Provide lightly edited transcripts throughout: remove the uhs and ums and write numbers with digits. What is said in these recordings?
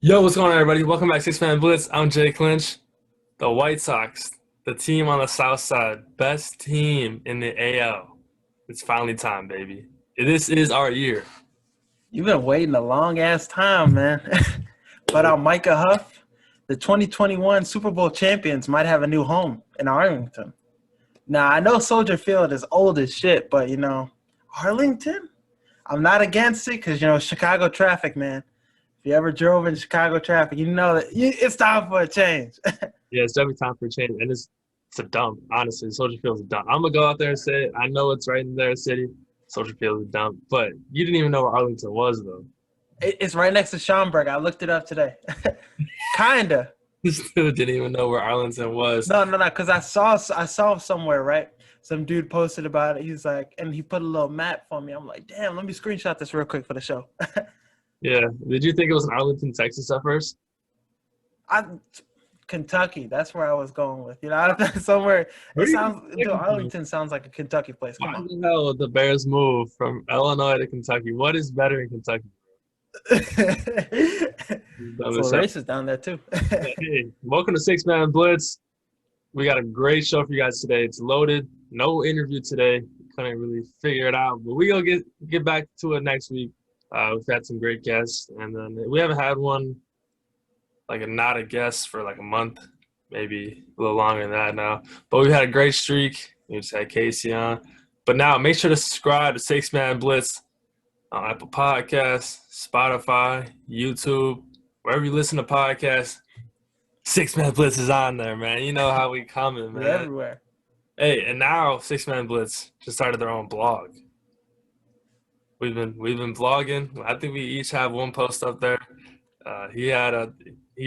Yo, what's going on, everybody? Welcome back to Six Man Blitz. I'm Jay Clinch. The White Sox, the team on the South Side, best team in the AL. It's finally time, baby. This is our year. You've been waiting a long ass time, man. But Micah Huff, the 2021 Super Bowl champions might have a new home in Arlington. Now, I know Soldier Field is old as shit, but Arlington? I'm not against it because, Chicago traffic, man. If you ever drove in Chicago traffic, you know that it's time for a change. Yeah, it's definitely time for a change, and it's a dump. Honestly, Soldier Field's a dump. I'm gonna go out there and say it. I know it's right in their city. Soldier Field is a dump, but you didn't even know where Arlington was, though. It's right next to Schaumburg. I looked it up today. Kinda. You still didn't even know where Arlington was. No, because I saw somewhere, right? Some dude posted about it. He's like, and he put a little map for me. I'm like, damn, let me screenshot this real quick for the show. Yeah. Did you think it was in Arlington, Texas at first? I Kentucky, that's where I was going with. Somewhere. Where It do you sounds think Arlington sounds like a Kentucky place. Come Why on. the hell would the Bears move from Illinois to Kentucky? What is better in Kentucky? It's a little racist down there too. Hey, welcome to Six Man Blitz. We got a great show for you guys today. It's loaded. No interview today. Couldn't really figure it out, but we gonna get back to it next week. We've had some great guests, and then we haven't had one not a guest for like a month, maybe a little longer than that now. But we've had a great streak. We just had Casey on. But now make sure to subscribe to Six Man Blitz on Apple Podcasts, Spotify, YouTube, wherever you listen to podcasts. Six Man Blitz is on there, man. You know how we coming, man. We're everywhere. Hey, and now Six Man Blitz just started their own blog. We've been vlogging. I think we each have one post up there. He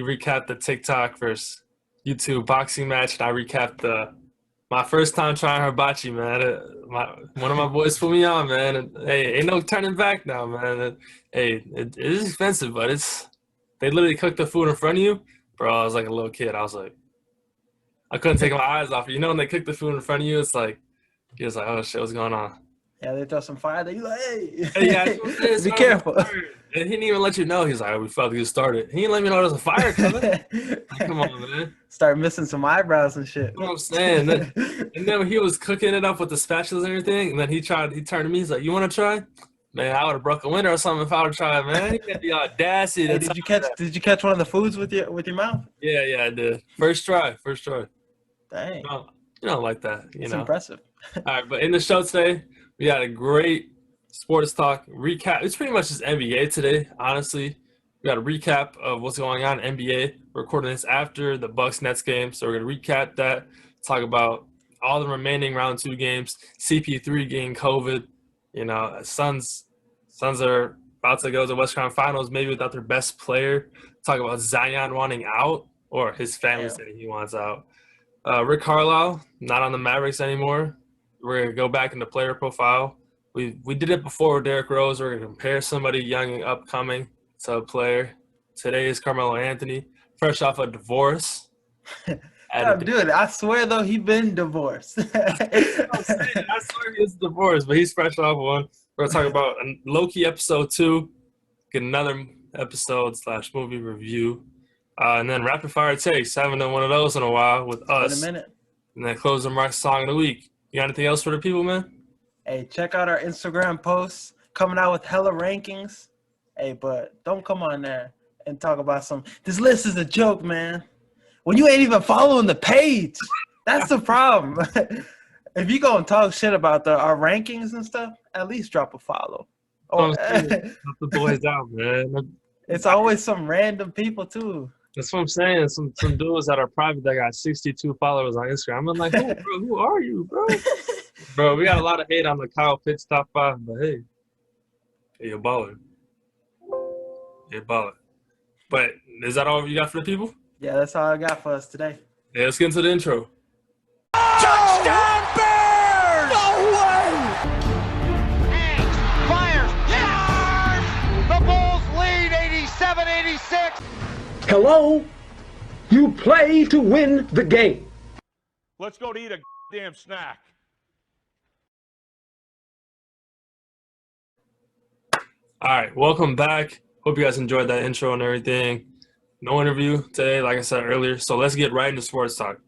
recapped the TikTok versus YouTube boxing match, and I recapped my first time trying hibachi, man. One of my boys put me on, man. And, hey, ain't no turning back now, man. It is expensive, but they literally cook the food in front of you. Bro, I was like a little kid. I couldn't take my eyes off it. You know when they cook the food in front of you, you're just like, oh shit, what's going on? Yeah, they throw some fire there. You like, hey, Yeah, be careful. And he didn't even let you know. He's like, oh, we about to get started. He didn't let me know there was a fire coming. Like, come on, man. Start missing some eyebrows and shit. You know what I'm saying? And then he was cooking it up with the spatulas and everything, and then he turned to me. He's like, you want to try? Man, I would have broke a window or something if I would have tried, man. He had the audacity. Hey, did you catch one of the foods with your mouth? Yeah, I did. First try. Dang. You don't like that, It's impressive. All right, but in the show today, we got a great sports talk recap. It's pretty much just NBA today, honestly. We got a recap of what's going on in NBA. We're recording this after the Bucks Nets game, so we're gonna recap that. Talk about all the remaining round 2 games. CP3 getting COVID. Suns are about to go to the Western Finals, maybe without their best player. Talk about Zion wanting out, or his family saying he wants out. Rick Carlisle not on the Mavericks anymore. We're gonna go back into player profile. We did it before with Derrick Rose. We're gonna compare somebody young and upcoming to a player. Today is Carmelo Anthony, fresh off a divorce. Dude, I swear though he been divorced. I swear he is divorced, but he's fresh off one. We're gonna talk about Loki episode 2, get another episode / movie review, and then rapid fire takes. Haven't done one of those in a while with us. It's been a minute. And then closing remarks song of the week. You got anything else for the people, man? Hey, check out our Instagram posts coming out with hella rankings. Hey, but don't come on there and talk about this list is a joke, man. When you ain't even following the page, that's the problem. If you gonna talk shit about our rankings and stuff, at least drop a follow. Help the boys out, man. It's always some random people too. That's what I'm saying. Some dudes that are private that got 62 followers on Instagram. I'm like, who are you, bro? Bro, we got a lot of hate on the Kyle Pitts top 5, but hey, you're a baller. You're a baller. But is that all you got for the people? Yeah, that's all I got for us today. Yeah, let's get into the intro. Touchdown Bears! No way! Hangs, fires, yes! The Bulls lead 87-86. Hello? You play to win the game. Let's go to eat a damn snack. All right, welcome back. Hope you guys enjoyed that intro and everything. No interview today, like I said earlier. So let's get right into sports talk.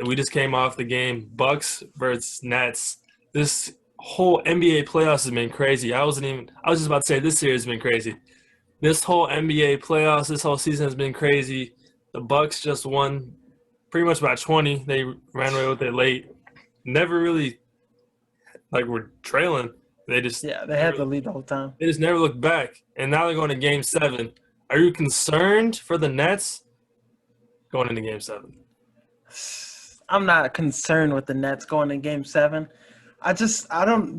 We just came off the game, Bucks versus Nets. This whole NBA playoffs has been crazy. I was just about to say this series has been crazy. This whole NBA playoffs, this whole season has been crazy. The Bucks just won pretty much by 20. They ran away with it late. Never really were trailing. They had the lead the whole time. They just never looked back. And now they're going to Game 7. Are you concerned for the Nets going into Game 7? I'm not concerned with the Nets going in Game 7. Do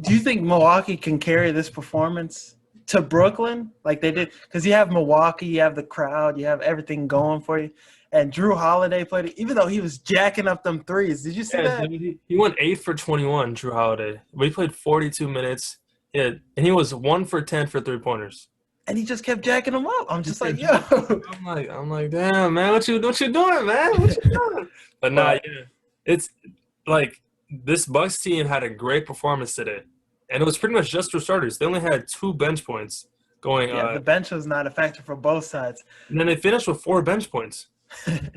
you think Milwaukee can carry this performance to Brooklyn like they did? Because you have Milwaukee, you have the crowd, you have everything going for you. And Drew Holiday played it, even though he was jacking up them threes. Did you see that? He went 8 for 21, Drew Holiday. But he played 42 minutes. Yeah, and he was 1 for 10 for 3-pointers. And he just kept jacking them up. I'm just like, yo. I'm like, damn, man, what you doing, man? What you doing? But nah, yeah, it's like this Bucks team had a great performance today, and it was pretty much just for starters. They only had 2 bench points going. Yeah, the bench was not a factor for both sides. And then they finished with 4 bench points.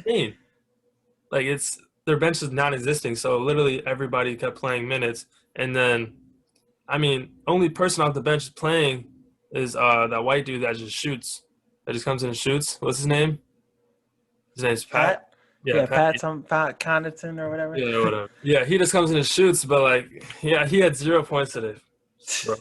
Their bench is non-existing, so literally everybody kept playing minutes. And then, only person off the bench playing is that white dude that just shoots. That just comes in and shoots. What's his name? His name's Pat. Yeah, Pat Connaughton or whatever. Yeah, whatever. Yeah, he just comes in and shoots, but he had 0 points today. Bro.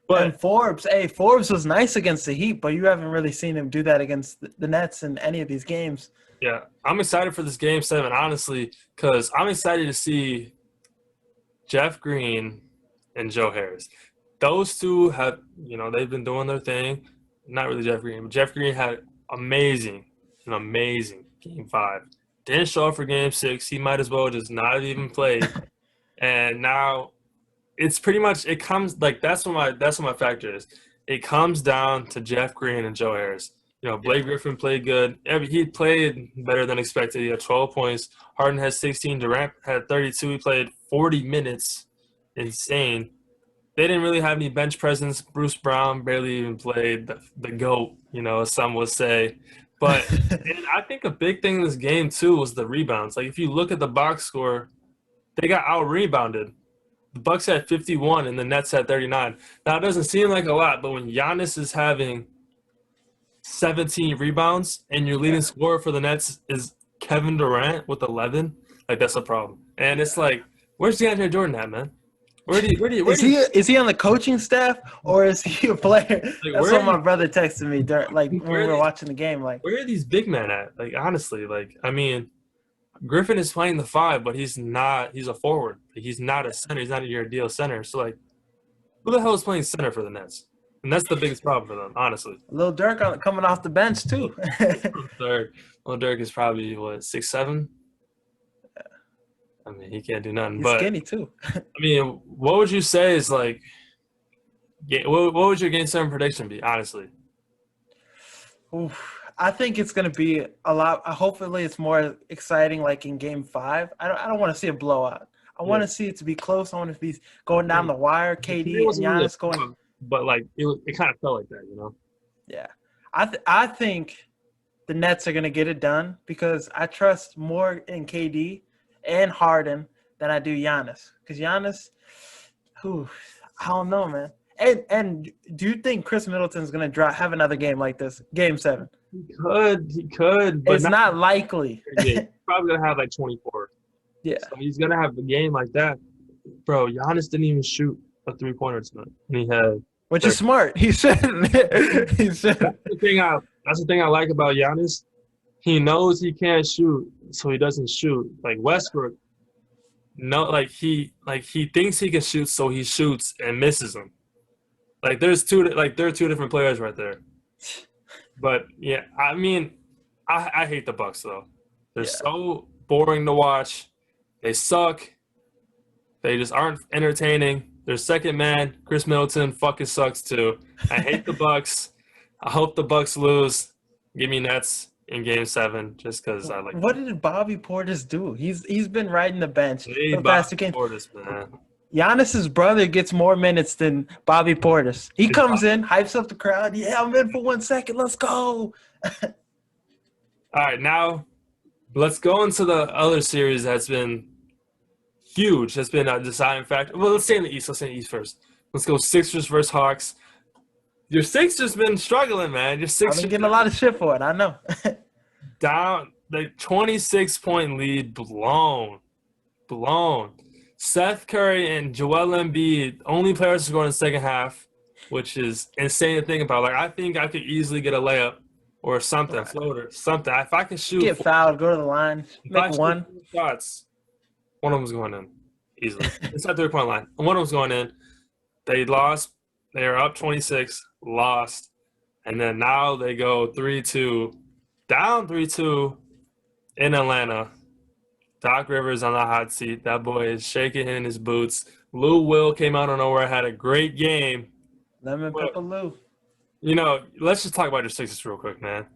But Forbes was nice against the Heat, but you haven't really seen him do that against the Nets in any of these games. Yeah, I'm excited for this Game 7, honestly, because I'm excited to see Jeff Green and Joe Harris. Those two have, they've been doing their thing. Not really Jeff Green, but Jeff Green had an amazing Game 5. Didn't show up for Game 6. He might as well just not have even played. And now it's pretty much – that's what my factor is. It comes down to Jeff Green and Joe Harris. Blake Griffin played good. He played better than expected. He had 12 points. Harden had 16. Durant had 32. He played 40 minutes. Insane. They didn't really have any bench presence. Bruce Brown barely even played. The GOAT, as some would say. But and I think a big thing in this game, too, was the rebounds. If you look at the box score, they got out-rebounded. The Bucks had 51 and the Nets had 39. Now, it doesn't seem like a lot, but when Giannis is having 17 rebounds and your leading scorer for the Nets is Kevin Durant with 11, that's a problem. And it's where's DeAndre Jordan at, man? Is he on the coaching staff or is he a player? That's what my brother texted me when we were watching the game. Where are these big men at? Honestly, Griffin is playing the 5, but he's not. He's a forward. He's not a center. He's not a your deal center. So who the hell is playing center for the Nets? And that's the biggest problem for them, honestly. Lil Durk coming off the bench too. Lil Durk is probably 6'7". He can't do nothing. He's skinny too. What would you say is what would your Game 7 prediction be? Honestly, I think it's going to be a lot. Hopefully, it's more exciting, in Game 5. I don't want to see a blowout. I want to see it to be close. I want to be going down the wire. KD and Giannis going. But it kind of felt like that, Yeah, I think the Nets are going to get it done because I trust more in KD and Harden than I do Giannis. Because Giannis, I don't know, man. And do you think Chris Middleton's going to have another game like this, Game 7? He could. But it's not likely. He's probably going to have 24. Yeah. So he's going to have a game like that. Bro, Giannis didn't even shoot a 3-pointer tonight. And he had – which is smart. He shouldn't. He shouldn't. That's the thing I like about Giannis. He knows he can't shoot, so he doesn't shoot. Westbrook, he thinks he can shoot, so he shoots and misses them. There are 2 different players right there. But yeah, I hate the Bucks though. They're so boring to watch. They suck. They just aren't entertaining. Their second man, Chris Middleton, fucking sucks too. I hate the Bucks. I hope the Bucks lose. Give me Nets in Game 7 just because I like. What did Bobby Portis do? He's been riding the bench for the past 2 games. Portis, man. Giannis's brother gets more minutes than Bobby Portis. He comes in, hypes up the crowd. Yeah, I'm in for 1 second. Let's go. All right, now let's go into the other series that's been huge. That's been a deciding factor. Well, let's stay in the East. Let's stay in the East first. Let's go Sixers versus Hawks. Your Sixers been struggling, man. Your I've Sixers been getting a lot of shit for it. I know. down the 26-point lead blown. Seth Curry and Joel Embiid, only players to score in the second half, which is insane to think about. Like, I think I could easily get a layup or something, floater, something. If I can shoot, Get fouled, go to the line, make one. shots, one of them's going in easily. Inside 3-point line. One of them's going in. They lost. They were up 26, lost, and then now they go 3-2, down 3-2 in Atlanta. Doc Rivers on the hot seat. That boy is shaking in his boots. Lou Will came out of nowhere, had a great game. Lemon pepper Lou. You know, let's just talk about your Sixers real quick, man.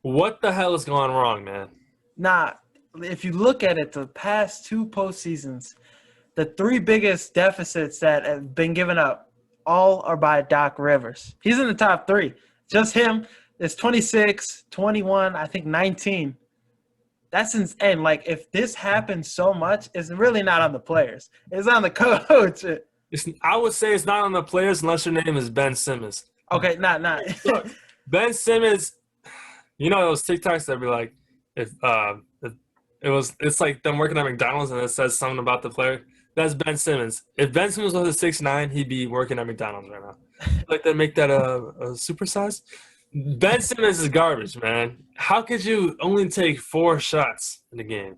What the hell is going wrong, man? Nah, if you look at it, the past 2 postseasons, the 3 biggest deficits that have been given up, all are by Doc Rivers. He's in the top 3. Just him. It's 26, 21, I think 19. That's insane. Like, if this happens so much, it's really not on the players. It's on the coach. I would say it's not on the players unless your name is Ben Simmons. Okay, not. Look, Ben Simmons, you know those TikToks that be like, it's like them working at McDonald's and it says something about the player. That's Ben Simmons. If Ben Simmons was a 6'9", he'd be working at McDonald's right now. Like they make that a supersize. Ben Simmons is garbage, man. How could you only take 4 shots in the game?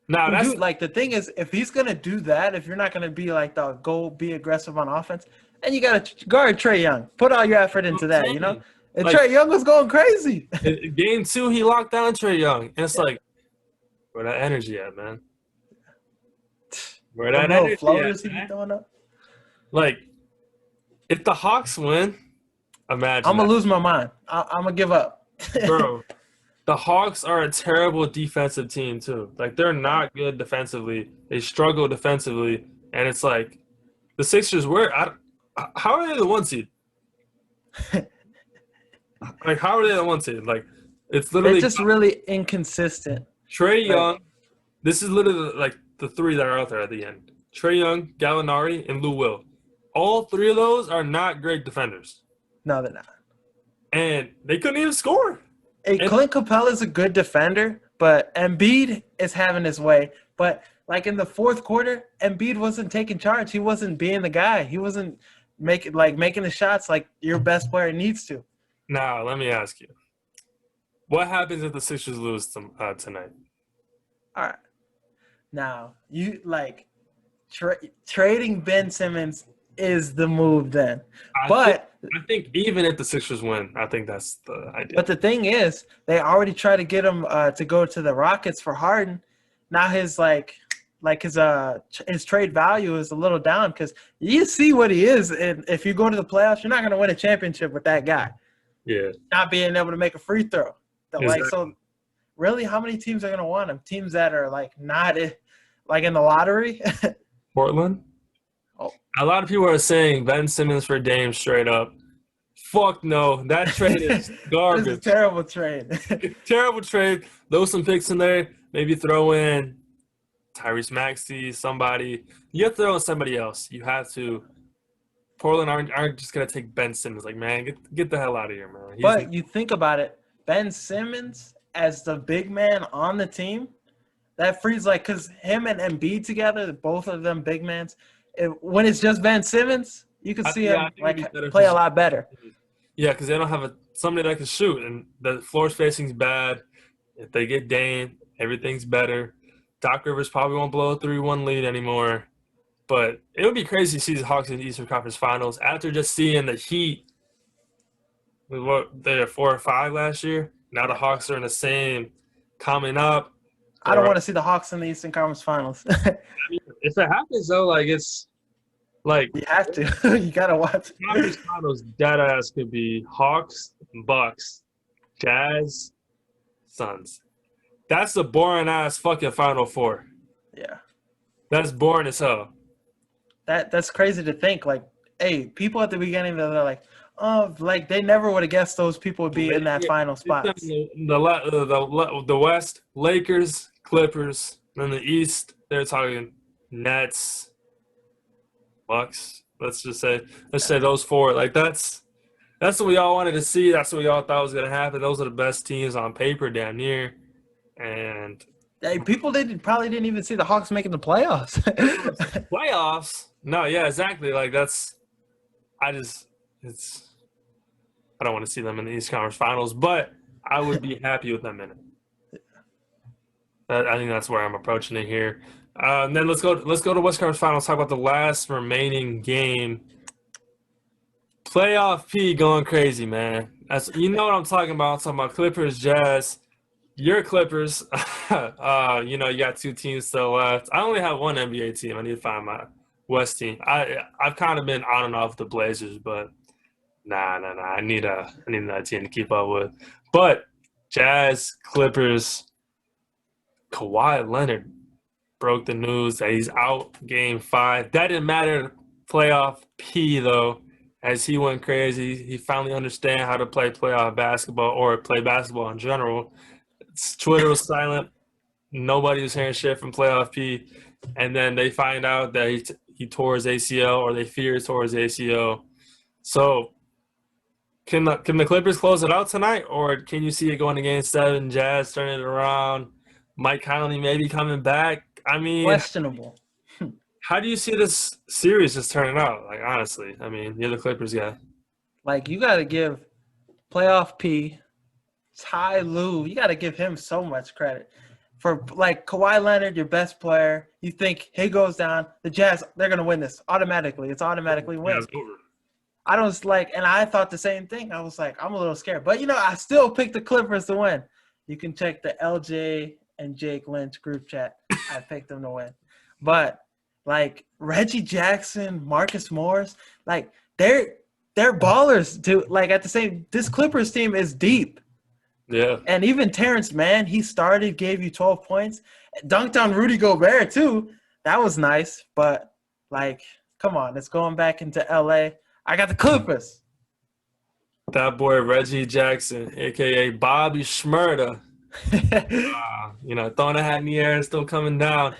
Now that's Dude, like the thing is, if he's gonna do that, if you're not gonna be like the go be aggressive on offense, and you gotta guard Trae Young, put all your effort into that, you know. And like, Trae Young was going crazy. Game 2, he locked down Trae Young, and it's like, where that energy at, man? Where that energy floaters at, he be throwing up. Like, if the Hawks win, imagine. I'm gonna lose my mind. I'm gonna give up. Bro, the Hawks are a terrible defensive team too. Like, they're not good defensively. They struggle defensively, and it's like the Sixers. How are they the 1 seed? Like, how are they the 1 seed? Like, it's literally They're just really inconsistent. Trae Young. This is literally like the 3 that are out there at the end. Trae Young, Gallinari, and Lou Will. All 3 of those are not great defenders. No, they're not. And they couldn't even score. Hey, Clint Capella is a good defender, but Embiid is having his way. But like in the 4th quarter, Embiid wasn't taking charge. He wasn't being the guy. He wasn't making the shots like your best player needs to. Now, let me ask you. What happens if the Sixers lose tonight? All right. Now, you like trading Ben Simmons is the move then. I think even if the Sixers win, I think that's the idea. But the thing is, they already tried to get him to go to the Rockets for Harden. Now his his trade value is a little down because you see what he is, and if you go to the playoffs, you're not going to win a championship with that guy. Yeah. Not being able to make a free throw. Exactly. So really, how many teams are going to want him? Teams that are not in the lottery? Portland? Oh. A lot of people are saying Ben Simmons for Dame straight up. Fuck no. That trade is garbage. It's a terrible trade. Terrible trade. Throw some picks in there. Maybe throw in Tyrese Maxey, somebody. You have to throw in somebody else. You have to. Portland aren't just going to take Ben Simmons. Like, man, get the hell out of here, man. But you think about it. Ben Simmons as the big man on the team, that frees because him and Embiid together, both of them big mans, when it's just Ben Simmons, you can see him play a lot better. Yeah, because they don't have somebody that can shoot, and the floor spacing's bad. If they get Dame, everything's better. Doc Rivers probably won't blow a 3-1 lead anymore. But it would be crazy to see the Hawks in the Eastern Conference Finals after just seeing the Heat. They were 4 or 5 last year. Now the Hawks are in the same coming up. I don't want to see the Hawks in the Eastern Conference Finals. If it happens, though, it's like you have to. You got to watch. Conference Finals dead ass could be Hawks, Bucks, Jazz, Suns. That's a boring ass fucking Final Four. Yeah. That's boring as hell. That's crazy to think. Like, hey, people at the beginning they're like, like they never would have guessed those people would be in that final spot. The West, Lakers, Clippers. Then the East, they're talking Nets, Bucks. Let's say those four. Like that's what we all wanted to see. That's what we all thought was gonna happen. Those are the best teams on paper, damn near. And people probably didn't even see the Hawks making the playoffs. playoffs? No, yeah, exactly. Like I don't want to see them in the East Conference Finals, but I would be happy with them in it. I think that's where I'm approaching it here. And then let's go to West Conference Finals. Talk about the last remaining game. Playoff P going crazy, man. You know what I'm talking about. I'm talking about Clippers, Jazz. Your Clippers. You got two teams still left. I only have one NBA team. I need to find my West team. I've kind of been on and off the Blazers, but nah. I need another team to keep up with. But Jazz, Clippers, Kawhi Leonard broke the news that he's out Game 5. That didn't matter playoff P, though, as he went crazy. He finally understand how to play playoff basketball or play basketball in general. Twitter was silent. Nobody was hearing shit from playoff P. And then they find out that he tore his ACL, or they fear he tore his ACL. So can the Clippers close it out tonight, or can you see it going to Game 7, Jazz turning it around, Mike Conley maybe coming back? I mean, questionable. How do you see this series just turning out? Like, honestly, I mean, you're the Clippers guy. Like, you got to give playoff P, Ty Lue, you got to give him so much credit. For, like, Kawhi Leonard, your best player, you think he goes down, the Jazz, they're going to win this automatically. It's automatically win. Yeah, it's over. I was like, and I thought the same thing. I was like, I'm a little scared. But, I still picked the Clippers to win. You can check the LJ and Jake Lynch group chat. I picked them to win. But, like, Reggie Jackson, Marcus Morris, like, they're ballers too. Like, at the same – this Clippers team is deep. Yeah. And even Terrence Mann, he started, gave you 12 points. Dunked on Rudy Gobert, too. That was nice. But, like, come on. It's going back into L.A. I got the Clippers. That boy Reggie Jackson, a.k.a. Bobby Shmurda. Throwing a hat in the air and still coming down.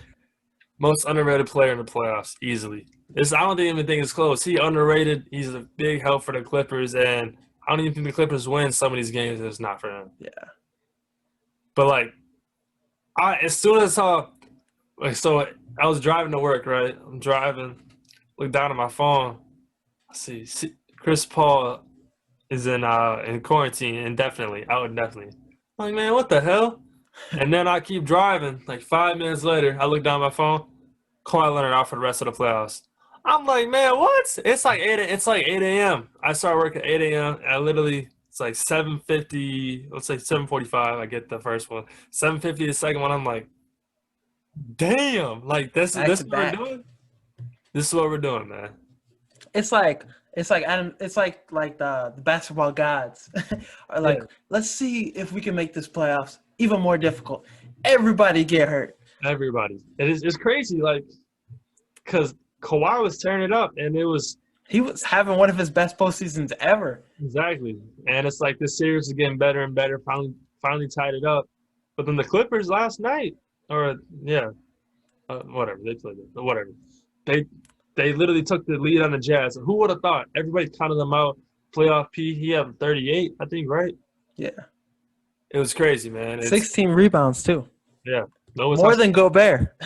Most underrated player in the playoffs, easily. I don't even think it's close. He underrated. He's a big help for the Clippers, and I don't even think the Clippers win some of these games. It's not for him. Yeah. But, like, as soon as I saw I was driving to work, right? I'm driving, look down at my phone. I see Chris Paul is in quarantine indefinitely, out indefinitely. I'm like, man, what the hell? And then I keep driving. Like 5 minutes later, I look down at my phone. Kawhi Leonard out for the rest of the playoffs. I'm like, man, what? It's like 8 a.m. I start work at 8 a.m. It's like 7:50. Let's say 7:45. I get the first one. 7:50 the second one. I'm like, damn! Like this is what we're doing. This is what we're doing, man. It's like the basketball gods are like, let's see if we can make this playoffs even more difficult. Everybody get hurt. Everybody. It's crazy, like, because Kawhi was tearing it up, and he was having one of his best postseasons ever. Exactly. And it's like this series is getting better and better. Finally tied it up. But then the Clippers last night, whatever, they played it. Whatever. They literally took the lead on the Jazz. Who would have thought? Everybody counted them out. Playoff P, he had 38, I think, right? Yeah. It was crazy, man. 16 rebounds, too. Yeah. More than Gobert.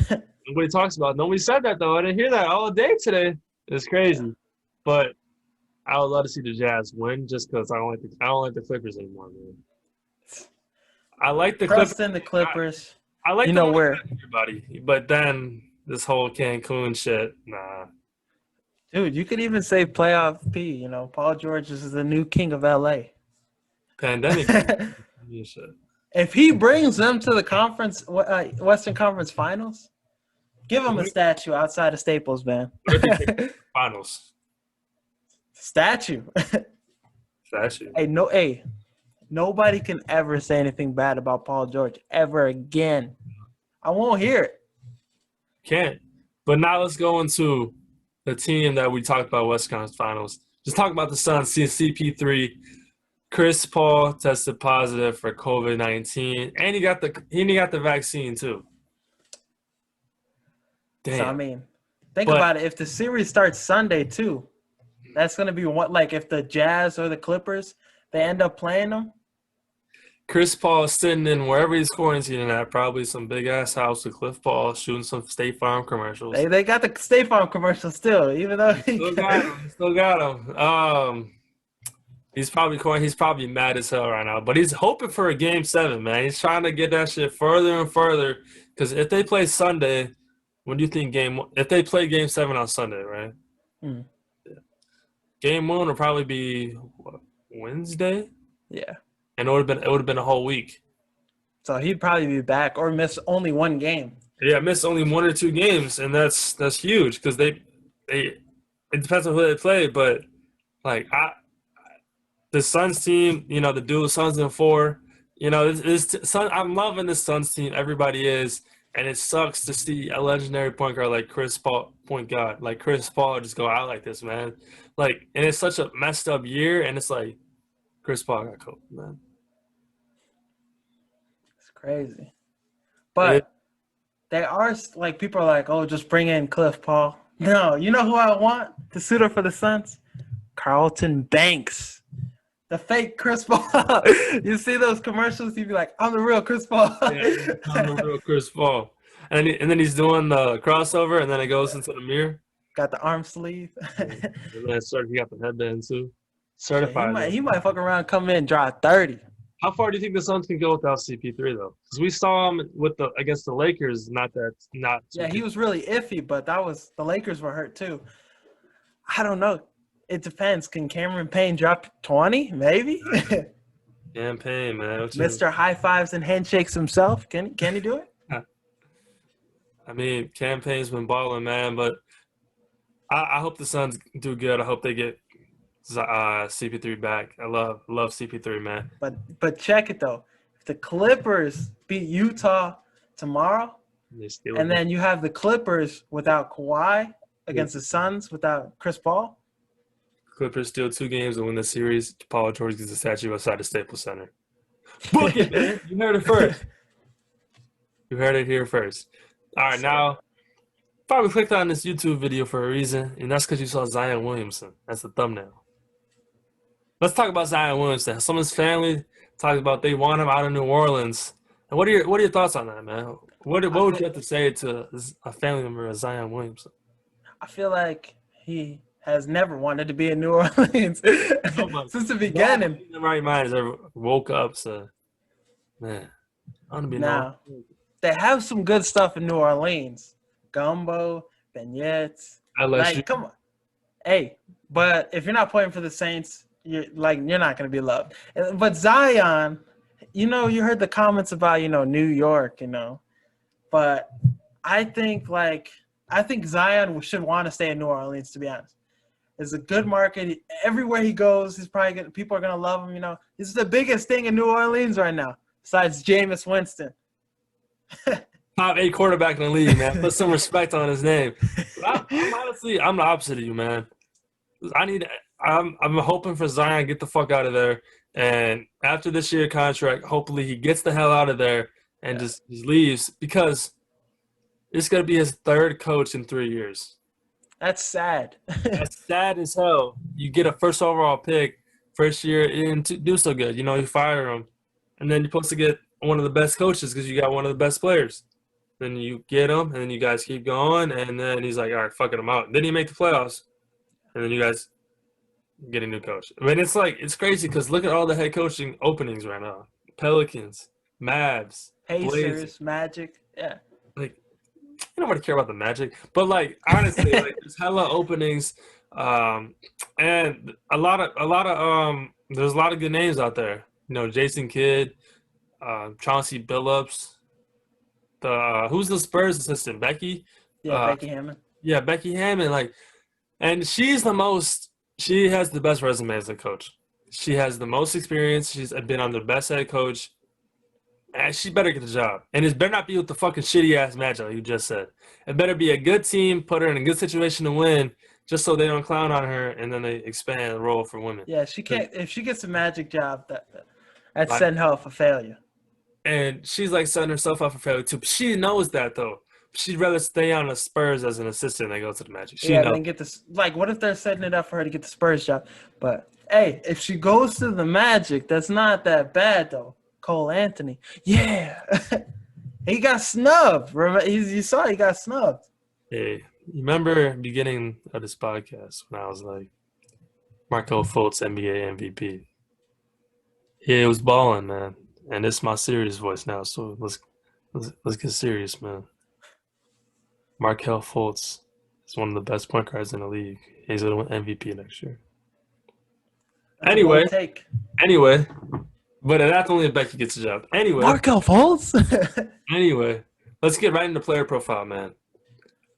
Nobody talks about it. Nobody said that, though. I didn't hear that all day today. It's crazy. Yeah. But I would love to see the Jazz win just because I don't like the Clippers anymore, man. I like the Clippers. The Clippers. I like where everybody. But then this whole Cancun shit, nah. Dude, you could even say playoff P. Paul George is the new king of L.A. Pandemic. If he brings them to the Western Conference Finals, give him a statue outside of Staples, man. Finals. Statue. Hey, nobody can ever say anything bad about Paul George ever again. I won't hear it. Can't. But now let's go into the team that we talked about, West Conference Finals. just talk about the Suns. See CP3. Chris Paul tested positive for COVID-19, and he got the vaccine too. Damn. So I mean, think But- about it. If the series starts Sunday too, that's gonna be what, like, if the Jazz or the Clippers they end up playing them. Chris Paul is sitting in wherever he's quarantining at, probably some big ass house with Cliff Paul, shooting some State Farm commercials. They got the State Farm commercial still, even though Still got him. He's probably mad as hell right now, but he's hoping for a Game 7, man. He's trying to get that shit further and further, because if they play Sunday, when do you think if they play Game 7 on Sunday, right? Hmm. Yeah. Game 1 will probably be Wednesday, yeah. and it would have been a whole week. So he'd probably be back or miss only one game. Yeah, miss only 1 or 2 games, and that's huge because it depends on who they play, but like the Suns team, you know, the dual Suns in 4, you know, I'm loving this Suns team. Everybody is, and it sucks to see a legendary point guard like Chris Paul just go out like this, man. Like, and it's such a messed up year, and it's like Chris Paul got COVID, man. It's crazy. But they are, like, people are like, oh, just bring in Cliff Paul. No, you know who I want to suit up for the Suns? Carlton Banks. The fake Chris Paul. You see those commercials, you'd be like, I'm the real Chris Paul. Yeah, I'm the real Chris Paul. And then he's doing the crossover, and then it goes into the mirror. Got the arm sleeve. And then he got the headband too. Certified. He might fuck around, come in, draw 30. How far do you think the Suns can go without CP3 though? Because we saw him against the Lakers. Yeah, he was really iffy, but the Lakers were hurt too. I don't know. It depends. Can Cameron Payne drop 20? Maybe. Cam Payne, man. Mr. High Fives and Handshakes himself. Can he do it? I mean, Cam Payne's been balling, man. But I hope the Suns do good. I hope they get CP3 back. I love CP3, man. But check it though. If the Clippers beat Utah tomorrow, and then you have the Clippers without Kawhi against the Suns without Chris Paul. Clippers steal 2 games and win the series. Paul George gets a statue outside the Staples Center. Book it, man. You heard it first. You heard it here first. All right, now, probably clicked on this YouTube video for a reason, and that's because you saw Zion Williamson. That's the thumbnail. Let's talk about Zion Williamson. Some of his family talks about they want him out of New Orleans. And what are your thoughts on that, man? What would you have to say to a family member of Zion Williamson? I feel like he has never wanted to be in New Orleans since the beginning. In the right mind has ever woke up, so man, I want to be now. They have some good stuff in New Orleans, gumbo, beignets. Like, come on, hey! But if you're not playing for the Saints, you're not going to be loved. But Zion, you heard the comments about New York, but I think Zion should want to stay in New Orleans. To be honest. It's a good market. Everywhere he goes, people are gonna love him. This is the biggest thing in New Orleans right now, besides Jameis Winston. Top 8 quarterback in the league, man. Put some respect on his name. I'm the opposite of you, man. I'm hoping for Zion to get the fuck out of there, and after this year contract, hopefully he gets the hell out of there and just leaves, because it's gonna be his 3rd coach in 3 years. That's sad. That's sad as hell. You get a first overall pick first year and do so good. You fire him. And then you're supposed to get one of the best coaches because you got one of the best players. Then you get him, and then you guys keep going. And then he's like, all right, fucking him out. Then you make the playoffs. And then you guys get a new coach. I mean, it's crazy because look at all the head coaching openings right now. Pelicans, Mavs, Pacers, Blazers. Magic. Yeah. Nobody care about the Magic, but honestly, there's hella openings, and there's a lot of good names out there. Jason Kidd, Chauncey Billups, who's the Spurs assistant, Becky? Yeah, Becky Hammond. Yeah, Becky Hammond. And she has the best resume as a coach. She has the most experience. She's been on the best head coach. And she better get the job. And it better not be with the fucking shitty-ass Magic, like you just said. It better be a good team, put her in a good situation to win, just so they don't clown on her, and then they expand the role for women. Yeah, she can't. If she gets a magic job, that's Like- setting her up for failure. And she's like setting herself up for failure too. She knows that though. She'd rather stay on the Spurs as an assistant than go to the Magic. She knows. Then get this. Like, what if they're setting it up for her to get the Spurs job? But hey, if she goes to the Magic, that's not that bad though. Cole Anthony, yeah, he got snubbed. Remember, you saw he got snubbed. Hey, you remember beginning of this podcast when I was like, Markel Fultz NBA MVP. Yeah, it was balling, man. And it's my serious voice now, so let's get serious, man. Markel Fultz is one of the best point guards in the league. He's going to win MVP next year. Anyway, but that's only if Becky gets a job. Anyway, Markel Fultz. Anyway, let's get right into player profile, man.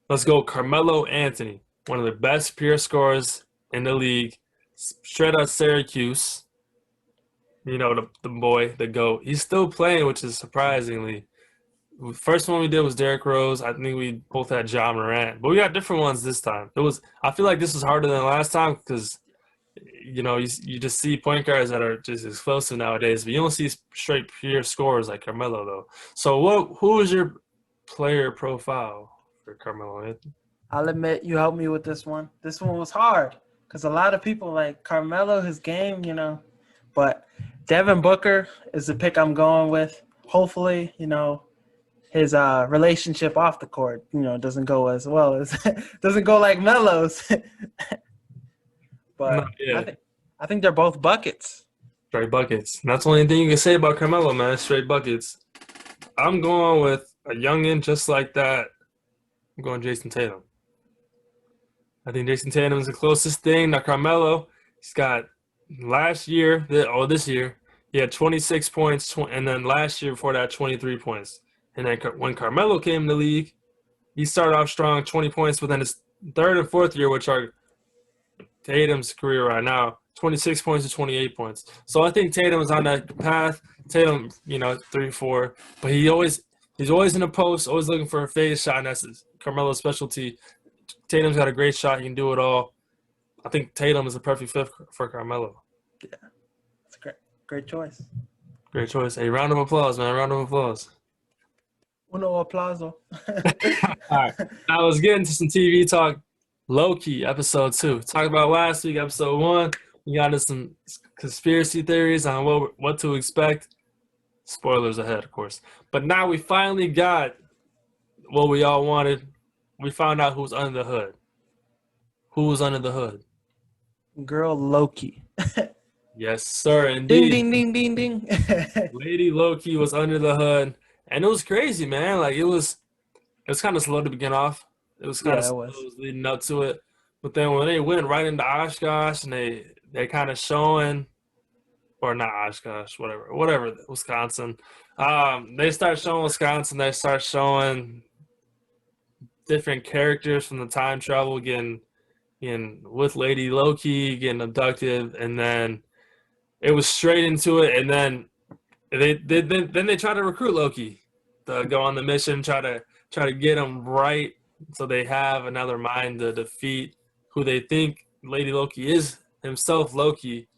Let's go Carmelo Anthony, one of the best pure scorers in the league. Straight out Syracuse. You know, the boy, the GOAT. He's still playing, which is surprisingly. The first one we did was Derrick Rose. I think we both had Ja Morant. But we got different ones this time. I feel like this was harder than last time because, you know, you just see point guards that are just explosive nowadays. But you don't see straight pure scorers like Carmelo, though. So who is your player profile for Carmelo Anthony? I'll admit you helped me with this one. This one was hard because a lot of people like Carmelo, his game, you know. But Devin Booker is the pick I'm going with. Hopefully, you know, his relationship off the court, you know, doesn't go as well as doesn't go like Melo's. But yeah. I think they're both buckets. Straight buckets. And that's the only thing you can say about Carmelo, man. Straight buckets. I'm going with a youngin' just like that. I'm going Jason Tatum. I think Jason Tatum is the closest thing. Now Carmelo, he's got this year, he had 26 points, and then last year before that, 23 points. And then when Carmelo came in the league, he started off strong, 20 points, but then his third and fourth year, which are Tatum's career right now, 26 points to 28 points. So I think Tatum is on that path. Tatum, you know, 3-4, but he's always in the post, always looking for a fade shot, and that's Carmelo's specialty. Tatum's got a great shot. He can do it all. I think Tatum is a perfect fit for Carmelo. Yeah, it's a great choice. Great choice. Hey, round of applause, man. Round of applause. Uno aplauso. All right. Now let's get into some TV talk. Loki, episode 2. Talked about last week, episode 1. We got into some conspiracy theories on what to expect. Spoilers ahead, of course. But now we finally got what we all wanted. We found out who's under the hood. Who was under the hood? Girl Loki. Yes, sir, indeed. Ding, ding, ding, ding, ding. Lady Loki was under the hood. And it was crazy, man. Like, it was kind of slow to begin off. It was kind of slow. It was leading up to it. But then when they went right into Oshkosh and they kind of showing, or not Oshkosh, whatever, Wisconsin. They start showing Wisconsin. They start showing different characters from the time travel getting with Lady Loki, getting abducted, and then it was straight into it. And then they try to recruit Loki to go on the mission, try to get him right, so they have another mind to defeat who they think Lady Loki is himself, Loki.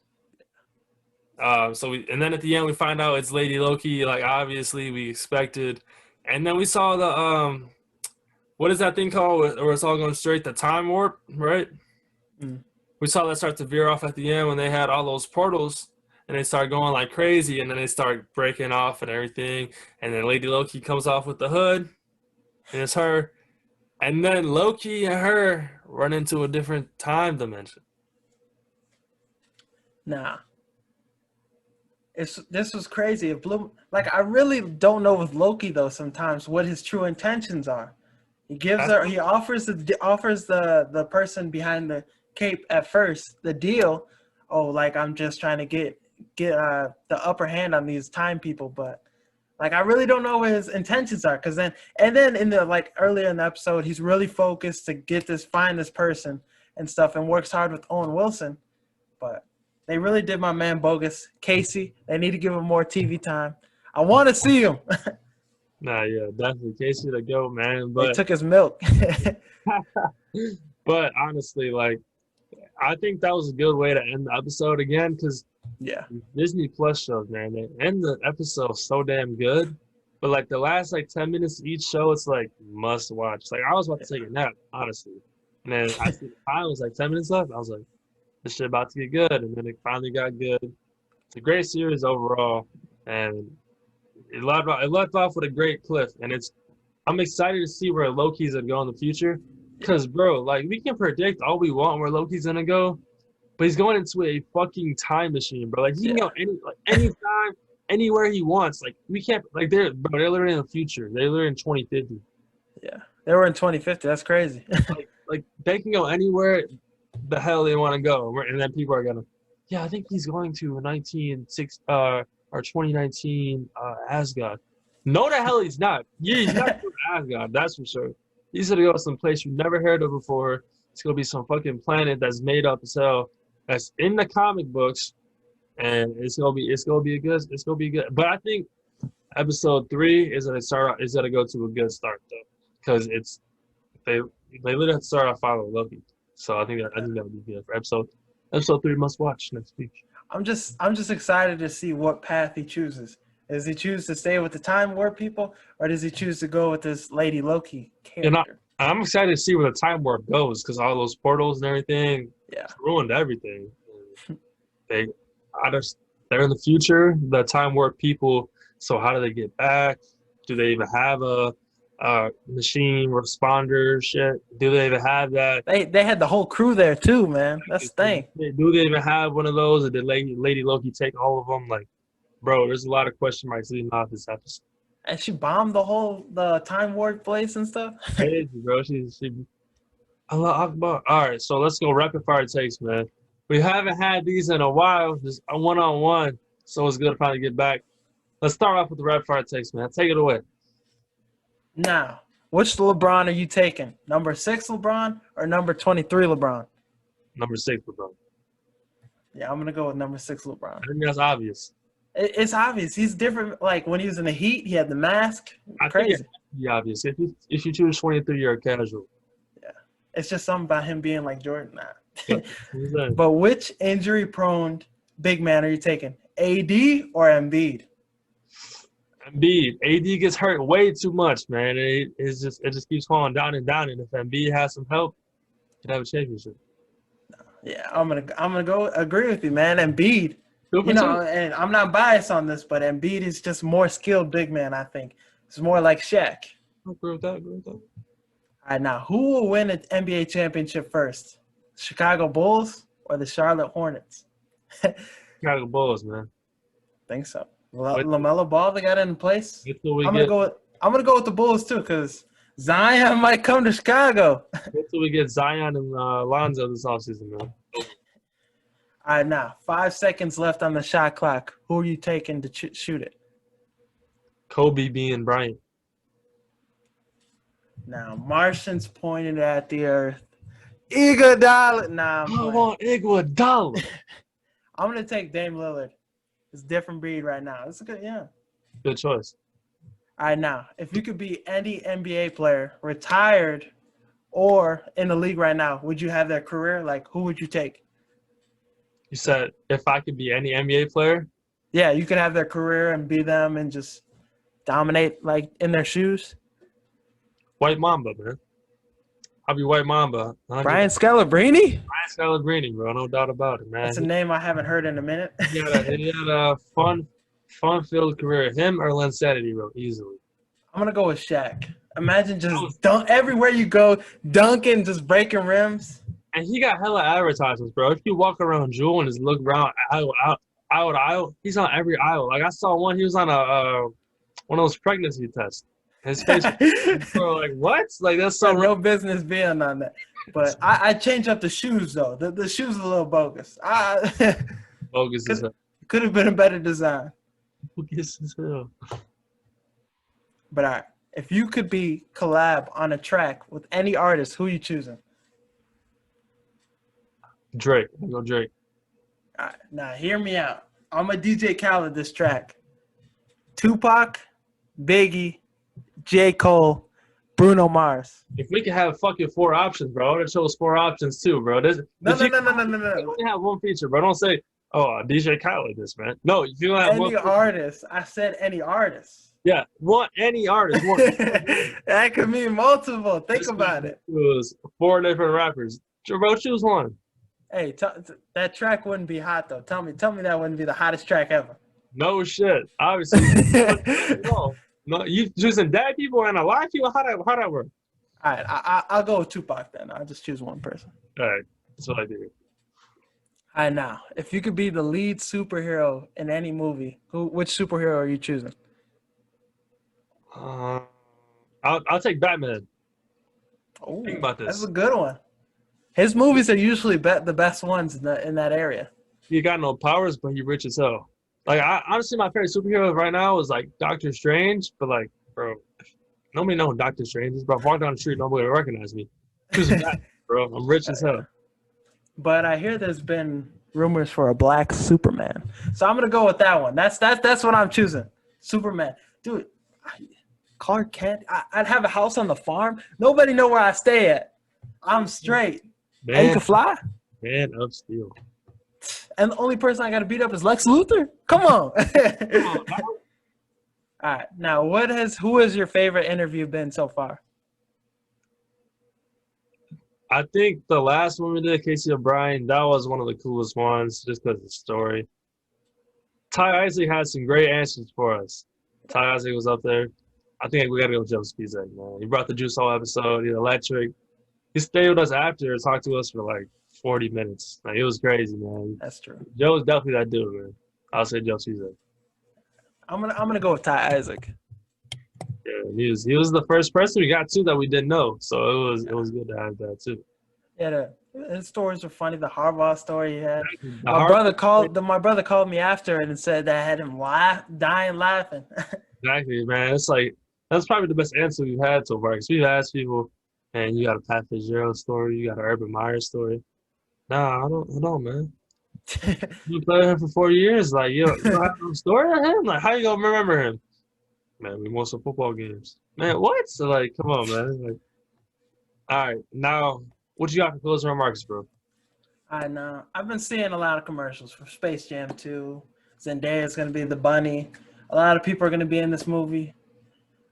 And then at the end we find out it's Lady Loki, like obviously we expected, and then we saw the what is that thing called where it's all going straight, the time warp, right? Mm. We saw that start to veer off at the end when they had all those portals. And they start going like crazy, and then they start breaking off and everything. And then Lady Loki comes off with the hood, and it's her. And then Loki and her run into a different time dimension. Nah. This was crazy. It blew. Like, I really don't know with Loki though sometimes what his true intentions are. He offers the person behind the cape at first the deal. Oh, like I'm just trying to get the upper hand on these time people, but like I really don't know what his intentions are. Cause then in the like earlier in the episode, he's really focused to find this person and stuff, and works hard with Owen Wilson. But they really did my man bogus. Casey, they need to give him more TV time. I want to see him. Nah, yeah, definitely Casey the GOAT, man. But they took his milk. But honestly, like, I think that was a good way to end the episode again because Yeah. Disney Plus shows, man, they end the episode so damn good. But like the last like 10 minutes of each show, it's like must watch. Like I was about to take a nap, honestly. And then I see the time was like 10 minutes left. I was like, this shit about to get good. And then it finally got good. It's a great series overall. And it left off with a great cliff. And I'm excited to see where Loki's gonna go in the future. Because bro, like we can predict all we want where Loki's gonna go. But he's going into a fucking time machine, bro. Like he can go anytime, anywhere he wants. Like we can't like they're literally in the future. They're literally in 2050. Yeah. They were in 2050. That's crazy. like they can go anywhere the hell they want to go. And then people are gonna, yeah, I think he's going to 2019 Asgard. No, the hell he's not. Yeah, he's not going to Asgard, that's for sure. He's gonna go to some place you've never heard of before. It's gonna be some fucking planet that's made up as hell. That's in the comic books, and it's gonna be good. But I think episode 3 is gonna go to a good start though, because they literally have to start off following Loki. So I think that would be good for episode 3 must watch next week. I'm just excited to see what path he chooses. Does he choose to stay with the Time Warp people, or does he choose to go with this Lady Loki character? And I'm excited to see where the Time Warp goes because all those portals and everything ruined everything. They're in the future, the Time Warp people. So how do they get back? Do they even have a machine responder shit? Do they even have that? They had the whole crew there too, man. That's the thing. Do they even have one of those? Or did Lady Loki take all of them? Like, bro, there's a lot of question marks leading off this episode. And she bombed the Time Warp place and stuff. Crazy, bro. She Allah Akbar. All right, so let's go rapid fire takes, man. We haven't had these in a while, just a one-on-one, so it's good to finally get back. Let's start off with the rapid fire takes, man. Take it away. Now, which LeBron are you taking? Number 6 LeBron or number 23 LeBron? Number 6 LeBron. Yeah, I'm going to go with number 6 LeBron. I think that's obvious. It's obvious. He's different. Like, when he was in the Heat, he had the mask. I Crazy. think it's obvious. If you choose 23, you're a casual. Yeah. It's just something about him being like Jordan. Nah. Yeah. But which injury-prone big man are you taking? AD or Embiid? Embiid. AD gets hurt way too much, man. It just keeps falling down and down. And if Embiid has some help, he could have a championship. Yeah, I'm gonna go agree with you, man. Embiid. And I'm not biased on this, but Embiid is just more skilled big man, I think. It's more like Shaq. I agree with that. All right, now, who will win an NBA championship first? Chicago Bulls or the Charlotte Hornets? Chicago Bulls, man. Think so. LaMelo Ball, they got it in place. I'm gonna go with the Bulls too, because Zion might come to Chicago. Wait till we get Zion and Lonzo this offseason, man. All right, now 5 seconds left on the shot clock. Who are you taking to shoot it? Kobe being Bryant. Now Martians pointed at the earth. Iguodala. Nah, I want Iguodala. I'm gonna take Dame Lillard. It's a different breed right now. It's a Good choice. All right, now, if you could be any NBA player, retired or in the league right now, would you have their career? Like, who would you take? You said if I could be any NBA player? Yeah, you could have their career and be them and just dominate, like, in their shoes. White Mamba, man. I'll be White Mamba. Brian Scalabrine? Brian Scalabrine, bro. No doubt about it, man. That's a name I haven't heard in a minute. He had a fun-filled career. Him or Linsanity, bro, easily. I'm going to go with Shaq. Imagine just everywhere you go, dunking, just breaking rims. And he got hella advertisements, bro. If you walk around Jewel and just look around aisle to aisle, he's on every aisle. Like, I saw one, he was on one of those pregnancy tests. His face, bro, like, what? Like, that's so no business being on that. But I changed up the shoes, though. The shoes are a little bogus. Bogus as hell. Could have been a better design. Bogus as hell. But all right, if you could be collab on a track with any artist, who are you choosing? Drake. I'm going Drake. All right, now hear me out. I'm a DJ Khaled this track. Tupac, Biggie, J. Cole, Bruno Mars. If we could have fucking 4 options, bro, I would have chose 4 options too, bro. No. You only have one feature, bro. Don't say, oh, DJ Khaled this, man. No, if you have Any artist. I said any artist. Yeah, any artist. That could mean multiple. Think about it. It was 4 different rappers. Bro, choose one. Hey, that track wouldn't be hot though. Tell me that wouldn't be the hottest track ever. No shit. Obviously. No, you choosing dead people and alive people? How that work? All right, I'll go with Tupac then. I'll just choose one person. All right, that's what I do. All right, now, if you could be the lead superhero in any movie, which superhero are you choosing? I'll take Batman. Oh, think about this. That's a good one. His movies are usually the best ones in that area. He got no powers, but he rich as hell. Like, honestly, my favorite superhero right now is like Doctor Strange, but like, bro, nobody knows who Doctor Strange is, bro. If I walk down the street, nobody will recognize me. Who's that, bro? I'm rich as hell. But I hear there's been rumors for a black Superman, so I'm gonna go with that one. That's what I'm choosing. Superman, dude. Clark Kent. I'd have a house on the farm. Nobody know where I stay at. I'm straight. And you can fly. Man of Steel. And the only person I got to beat up is Lex Luthor? Come on. All right. Now, who has your favorite interview been so far? I think the last one we did, Casey O'Brien, that was one of the coolest ones just because of the story. Ty Isaac had some great answers for us. Ty Isaac was up there. I think we got to go with Joe Spizak, man. He brought the juice all episode. He's electric. He stayed with us after and talked to us for like 40 minutes. Like, it was crazy, man. That's true. Joe was definitely that dude, man. I'll say Joe Spizak. I'm gonna go with Ty Isaac. Yeah, he was the first person we got too that we didn't know. So it was good to have that too. Yeah, his stories were funny. The Harbaugh story he had. My brother called me after it and said that had him dying laughing. Exactly, man. It's like that's probably the best answer we've had so far. Because we've asked people, and you got a Pat Fitzgerald story, you got an Urban Meyer story. Nah, I don't, man. You played him for 4 years. Like, you don't have no story of him? Like, how you gonna remember him? Man, we won some football games. Man, what? So, like, come on, man. Like, all right, now, what you got for closing remarks, bro? I know. I've been seeing a lot of commercials for Space Jam 2. Zendaya's going to be the bunny. A lot of people are going to be in this movie.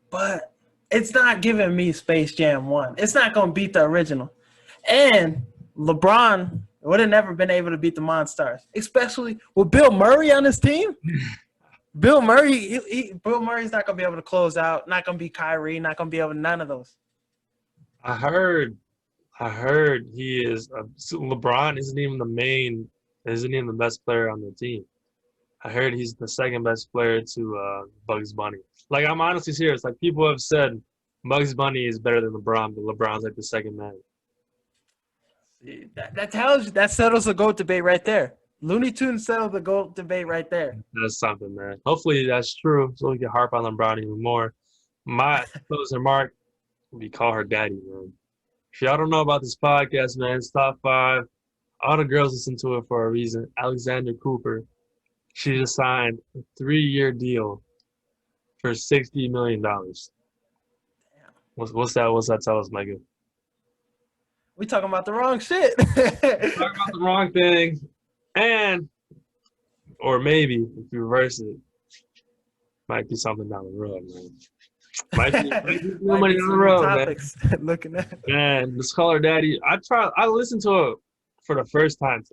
But it's not giving me Space Jam 1. It's not going to beat the original. And LeBron would have never been able to beat the Monstars, especially with Bill Murray on his team. Bill Murray's not going to be able to close out, not going to be Kyrie, not going to be able to none of those. I heard he is LeBron isn't even the best player on the team. I heard he's the second best player to Bugs Bunny. Like, I'm honestly serious. Like, people have said Bugs Bunny is better than LeBron, but LeBron's like the second man. See, that settles the GOAT debate right there. Looney Tunes settled the GOAT debate right there. That's something, man. Hopefully that's true, so we can harp on LeBron even more. My closing remark would be call her daddy, man. If y'all don't know about this podcast, man, it's top 5. All the girls listen to it for a reason. Alexander Cooper, she just signed a 3-year deal for $60 million. Damn. What's that tell us, Mega? We talking about the wrong shit. Talking about the wrong thing. Or maybe if you reverse it, might be something down the road, man. Might be money down the road, topics. Man. Looking at man, let's call her daddy. I listened to it for the first time.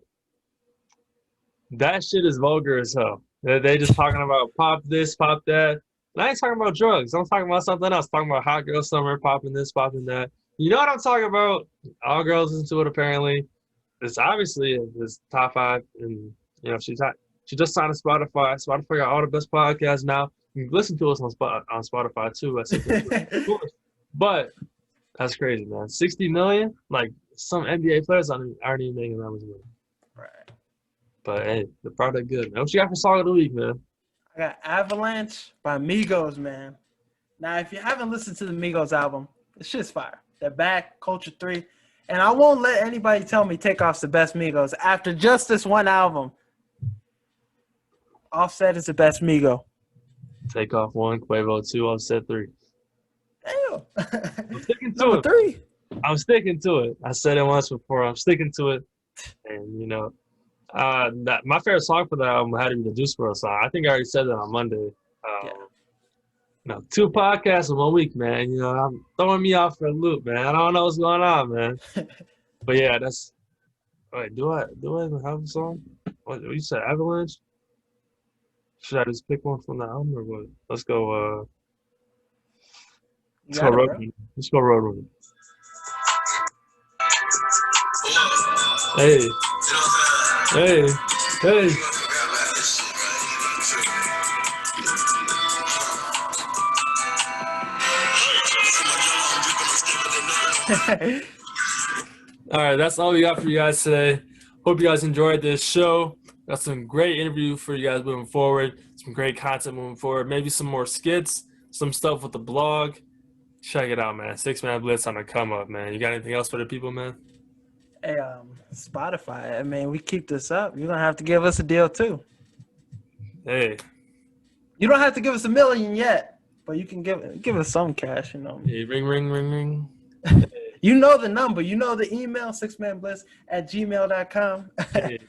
That shit is vulgar as hell. They just talking about pop this, pop that. And I ain't talking about drugs. I'm talking about something else. I'm talking about hot girl summer, popping this, popping that. You know what I'm talking about? All girls listen to it apparently. It's obviously this top 5, and you know she just signed to Spotify. Spotify got all the best podcasts now. You can listen to us on Spotify too. But that's crazy, man. $60 million, like some NBA players aren't even making that much money. right. But hey, the product good, man. What you got for song of the week, man? I got Avalanche by Migos, man. Now, if you haven't listened to the Migos album, it's just fire. They're back, Culture 3. And I won't let anybody tell me Takeoff's the best Migos. After just this one album, Offset is the best Migo. Takeoff 1, Quavo 2, Offset 3. Damn, go. I'm sticking to Number it. 3. I'm sticking to it. I said it once before. I'm sticking to it. And, you know, my favorite song for that album had to be the Juice WRLD song. I think I already said that on Monday. Yeah. You know, 2 podcasts in 1 week, man. You know, I'm throwing me off for a loop, man. I don't know what's going on, man. But yeah, that's. Wait, do I even have a song? What you said, Avalanche? Should I just pick one from the album or what? Let's go. You got it, Road bro. Runner. Let's go Road Runner. Hey, hey. All right, that's all we got for you guys today. Hope you guys enjoyed this show. Got some great interview for you guys moving forward. Some great content moving forward. Maybe some more skits, some stuff with the blog. Check it out, man. 6-Man Blitz on the come up, man. You got anything else for the people, man? Hey, Spotify. I mean, we keep this up. You're gonna have to give us a deal too. Hey. You don't have to give us $1 million yet, but you can give us some cash. You know. Hey, ring. You know the number. You know the email, 6manbliss@gmail.com. Hey.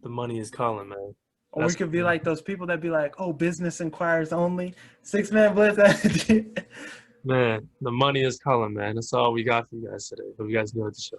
The money is calling, man. Or we could be like those people that be like, oh, business inquiries only. 6manbliss. Man, the money is calling, man. That's all we got for you guys today. Hope you guys enjoyed the show.